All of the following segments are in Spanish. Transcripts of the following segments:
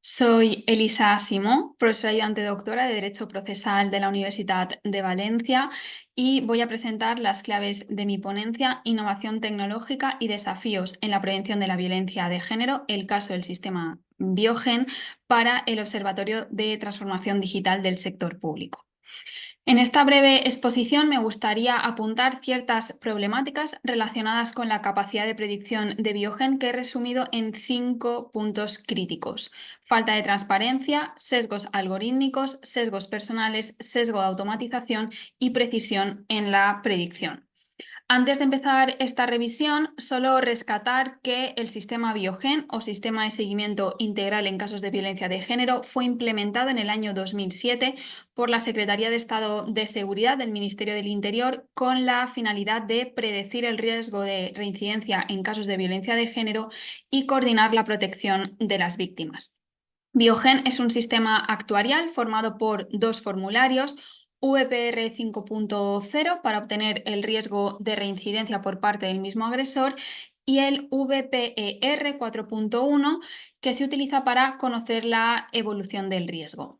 Soy Elisa Simó, profesora ayudante doctora de Derecho Procesal de la Universidad de Valencia y voy a presentar las claves de mi ponencia Innovación tecnológica y desafíos en la prevención de la violencia de género, el caso del sistema Biogen para el Observatorio de Transformación Digital del Sector Público. En esta breve exposición me gustaría apuntar ciertas problemáticas relacionadas con la capacidad de predicción de Biogen que he resumido en 5 puntos críticos: falta de transparencia, sesgos algorítmicos, sesgos personales, sesgo de automatización y precisión en la predicción. Antes de empezar esta revisión, solo rescatar que el sistema Biogen o sistema de seguimiento integral en casos de violencia de género fue implementado en el año 2007 por la Secretaría de Estado de Seguridad del Ministerio del Interior con la finalidad de predecir el riesgo de reincidencia en casos de violencia de género y coordinar la protección de las víctimas. Biogen es un sistema actuarial formado por dos formularios: VPR 5.0 para obtener el riesgo de reincidencia por parte del mismo agresor y el VPER 4.1 que se utiliza para conocer la evolución del riesgo.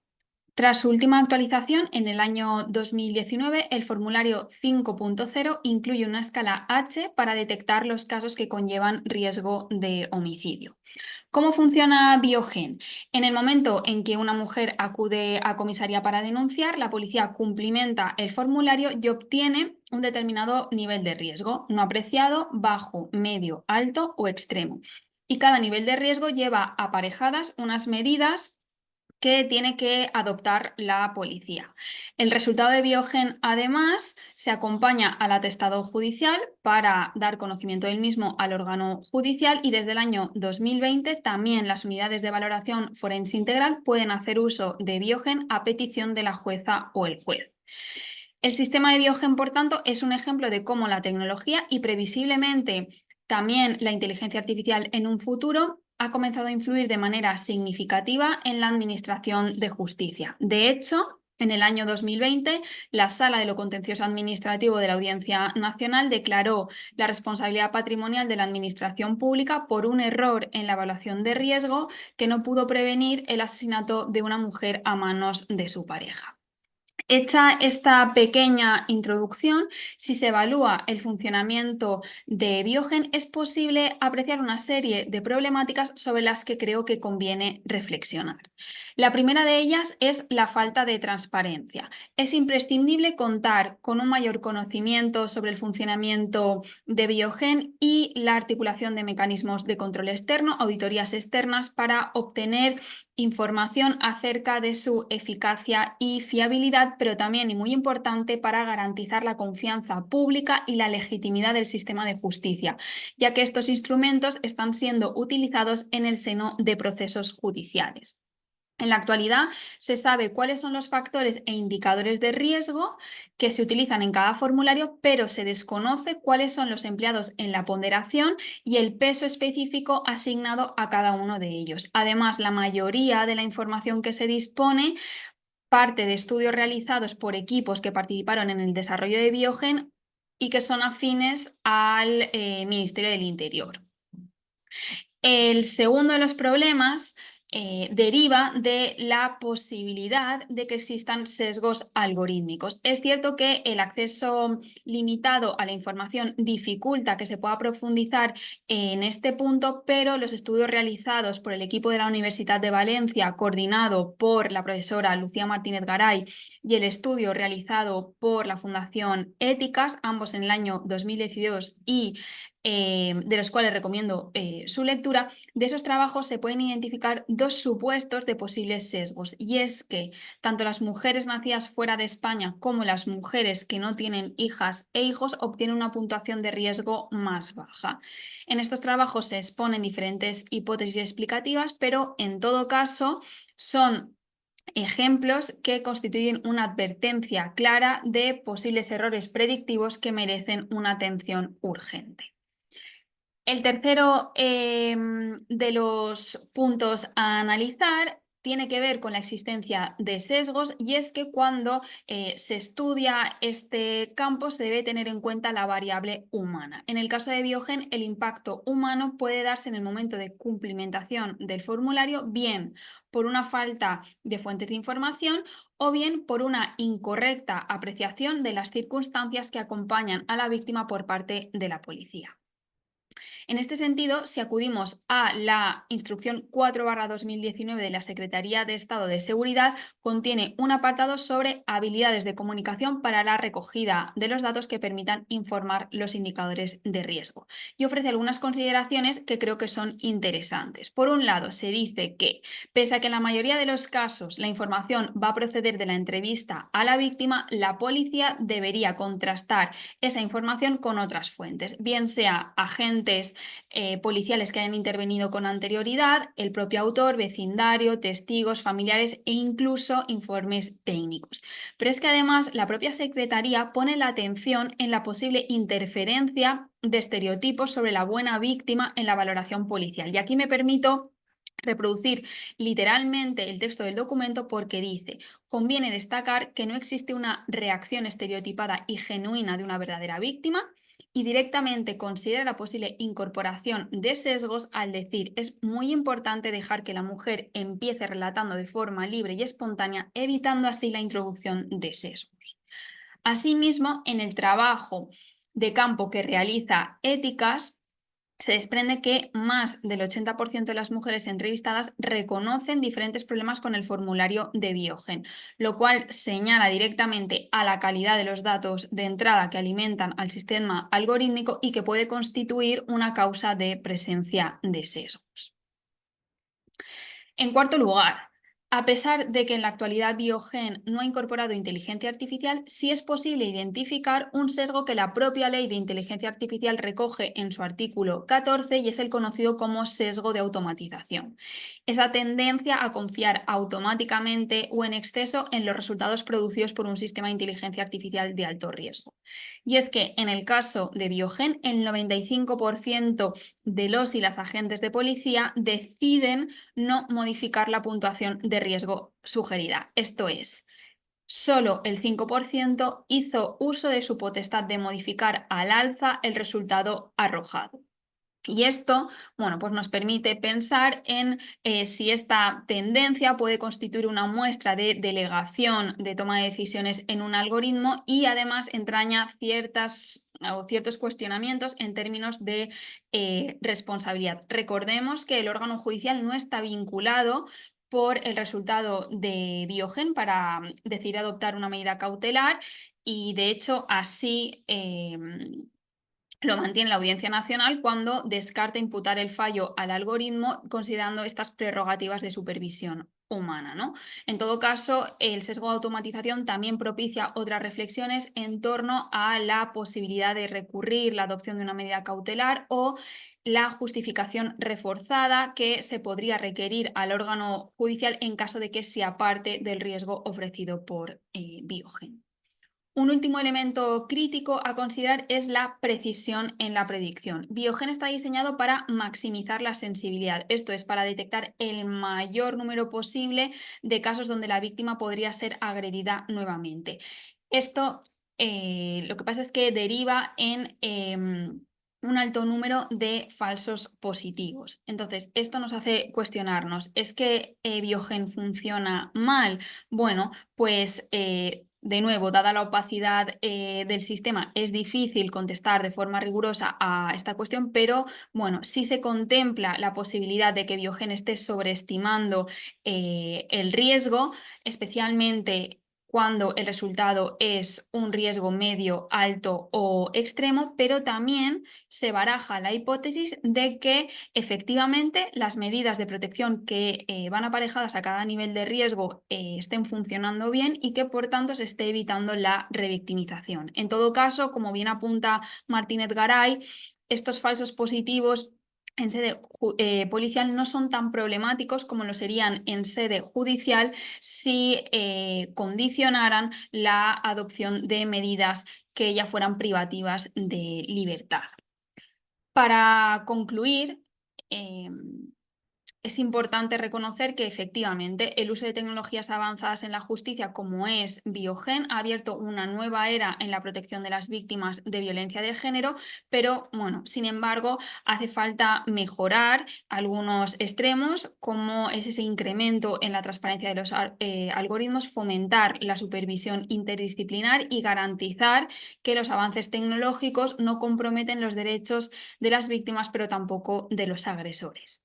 Tras su última actualización, en el año 2019, el formulario 5.0 incluye una escala H para detectar los casos que conllevan riesgo de homicidio. ¿Cómo funciona Biogen? En el momento en que una mujer acude a comisaría para denunciar, la policía cumplimenta el formulario y obtiene un determinado nivel de riesgo: no apreciado, bajo, medio, alto o extremo. Y cada nivel de riesgo lleva aparejadas unas medidas que tiene que adoptar la policía. El resultado de Biogen, además, se acompaña al atestado judicial para dar conocimiento del mismo al órgano judicial, y desde el año 2020 también las unidades de valoración forense integral pueden hacer uso de Biogen a petición de la jueza o el juez. El sistema de Biogen, por tanto, es un ejemplo de cómo la tecnología y previsiblemente también la inteligencia artificial en un futuro ha comenzado a influir de manera significativa en la administración de justicia. De hecho, en el año 2020, la Sala de lo Contencioso Administrativo de la Audiencia Nacional declaró la responsabilidad patrimonial de la Administración Pública por un error en la evaluación de riesgo que no pudo prevenir el asesinato de una mujer a manos de su pareja. Hecha esta pequeña introducción, si se evalúa el funcionamiento de Biogen, es posible apreciar una serie de problemáticas sobre las que creo que conviene reflexionar. La primera de ellas es la falta de transparencia. Es imprescindible contar con un mayor conocimiento sobre el funcionamiento de Biogen y la articulación de mecanismos de control externo, auditorías externas, para obtener información acerca de su eficacia y fiabilidad, pero también, y muy importante, para garantizar la confianza pública y la legitimidad del sistema de justicia, ya que estos instrumentos están siendo utilizados en el seno de procesos judiciales. En la actualidad se sabe cuáles son los factores e indicadores de riesgo que se utilizan en cada formulario, pero se desconoce cuáles son los empleados en la ponderación y el peso específico asignado a cada uno de ellos. Además, la mayoría de la información que se dispone parte de estudios realizados por equipos que participaron en el desarrollo de Biogen y que son afines al Ministerio del Interior. El segundo de los problemas deriva de la posibilidad de que existan sesgos algorítmicos. Es cierto que el acceso limitado a la información dificulta que se pueda profundizar en este punto, pero los estudios realizados por el equipo de la Universidad de Valencia, coordinado por la profesora Lucía Martínez Garay, y el estudio realizado por la Fundación Éticas, ambos en el año 2022 y de los cuales recomiendo su lectura, de esos trabajos se pueden identificar dos supuestos de posibles sesgos, y es que tanto las mujeres nacidas fuera de España como las mujeres que no tienen hijas e hijos obtienen una puntuación de riesgo más baja. En estos trabajos se exponen diferentes hipótesis explicativas, pero en todo caso son ejemplos que constituyen una advertencia clara de posibles errores predictivos que merecen una atención urgente. El tercero de los puntos a analizar tiene que ver con la existencia de sesgos, y es que cuando se estudia este campo se debe tener en cuenta la variable humana. En el caso de Biogen, el impacto humano puede darse en el momento de cumplimentación del formulario, bien por una falta de fuentes de información o bien por una incorrecta apreciación de las circunstancias que acompañan a la víctima por parte de la policía. En este sentido, si acudimos a la Instrucción 4/2019 de la Secretaría de Estado de Seguridad, contiene un apartado sobre habilidades de comunicación para la recogida de los datos que permitan informar los indicadores de riesgo. Y ofrece algunas consideraciones que creo que son interesantes. Por un lado, se dice que, pese a que en la mayoría de los casos la información va a proceder de la entrevista a la víctima, la policía debería contrastar esa información con otras fuentes, bien sea agentes policiales que hayan intervenido con anterioridad, el propio autor, vecindario, testigos, familiares e incluso informes técnicos. Pero es que además la propia Secretaría pone la atención en la posible interferencia de estereotipos sobre la buena víctima en la valoración policial. Y aquí me permito reproducir literalmente el texto del documento porque dice: conviene destacar que no existe una reacción estereotipada y genuina de una verdadera víctima, y directamente considera la posible incorporación de sesgos al decir: es muy importante dejar que la mujer empiece relatando de forma libre y espontánea, evitando así la introducción de sesgos. Asimismo, en el trabajo de campo que realiza Éticas, se desprende que más del 80% de las mujeres entrevistadas reconocen diferentes problemas con el formulario de Biogen, lo cual señala directamente a la calidad de los datos de entrada que alimentan al sistema algorítmico y que puede constituir una causa de presencia de sesgos. En cuarto lugar, a pesar de que en la actualidad Biogen no ha incorporado inteligencia artificial, sí es posible identificar un sesgo que la propia ley de inteligencia artificial recoge en su artículo 14, y es el conocido como sesgo de automatización. Esa tendencia a confiar automáticamente o en exceso en los resultados producidos por un sistema de inteligencia artificial de alto riesgo. Y es que en el caso de Biogen, el 95% de los y las agentes de policía deciden no modificar la puntuación de riesgo sugerida. Esto es, solo el 5% hizo uso de su potestad de modificar al alza el resultado arrojado. Y esto, bueno, pues nos permite pensar en si esta tendencia puede constituir una muestra de delegación de toma de decisiones en un algoritmo, y además entraña ciertos cuestionamientos en términos de responsabilidad. Recordemos que el órgano judicial no está vinculado por el resultado de Biogen para decidir adoptar una medida cautelar, y de hecho así lo mantiene la Audiencia Nacional cuando descarta imputar el fallo al algoritmo, considerando estas prerrogativas de supervisión humana, ¿no? En todo caso, el sesgo de automatización también propicia otras reflexiones en torno a la posibilidad de recurrir la adopción de una medida cautelar o la justificación reforzada que se podría requerir al órgano judicial en caso de que se aparte del riesgo ofrecido por Biogen. Un último elemento crítico a considerar es la precisión en la predicción. Biogen está diseñado para maximizar la sensibilidad, esto es, para detectar el mayor número posible de casos donde la víctima podría ser agredida nuevamente. Esto lo que pasa es que deriva en un alto número de falsos positivos. Entonces, esto nos hace cuestionarnos: ¿es que Biogen funciona mal? Bueno, pues de nuevo, dada la opacidad del sistema, es difícil contestar de forma rigurosa a esta cuestión, pero bueno, sí se contempla la posibilidad de que Biogen esté sobreestimando el riesgo, especialmente cuando el resultado es un riesgo medio, alto o extremo, pero también se baraja la hipótesis de que efectivamente las medidas de protección que van aparejadas a cada nivel de riesgo estén funcionando bien y que por tanto se esté evitando la revictimización. En todo caso, como bien apunta Martínez Garay, estos falsos positivos en sede policial no son tan problemáticos como lo serían en sede judicial si condicionaran la adopción de medidas que ya fueran privativas de libertad. Para concluir, Es importante reconocer que efectivamente el uso de tecnologías avanzadas en la justicia, como es Biogen, ha abierto una nueva era en la protección de las víctimas de violencia de género, pero bueno, sin embargo, hace falta mejorar algunos extremos, como es ese incremento en la transparencia de los algoritmos, fomentar la supervisión interdisciplinar y garantizar que los avances tecnológicos no comprometen los derechos de las víctimas, pero tampoco de los agresores.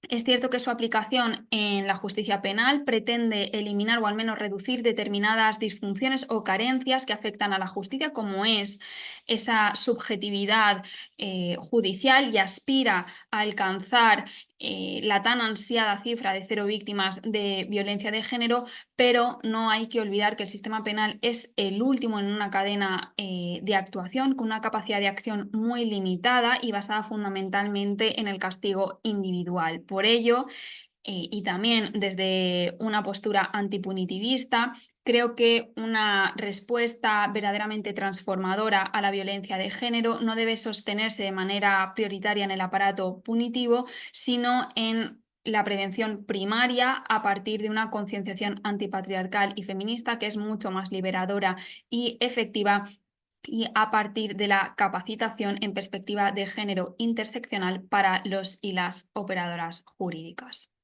Es cierto que su aplicación en la justicia penal pretende eliminar o al menos reducir determinadas disfunciones o carencias que afectan a la justicia, como es esa subjetividad judicial, y aspira a alcanzar la tan ansiada cifra de 0 víctimas de violencia de género, pero no hay que olvidar que el sistema penal es el último en una cadena de actuación, con una capacidad de acción muy limitada y basada fundamentalmente en el castigo individual. Por ello, y también desde una postura antipunitivista, creo que una respuesta verdaderamente transformadora a la violencia de género no debe sostenerse de manera prioritaria en el aparato punitivo, sino en la prevención primaria a partir de una concienciación antipatriarcal y feminista que es mucho más liberadora y efectiva, y a partir de la capacitación en perspectiva de género interseccional para los y las operadoras jurídicas.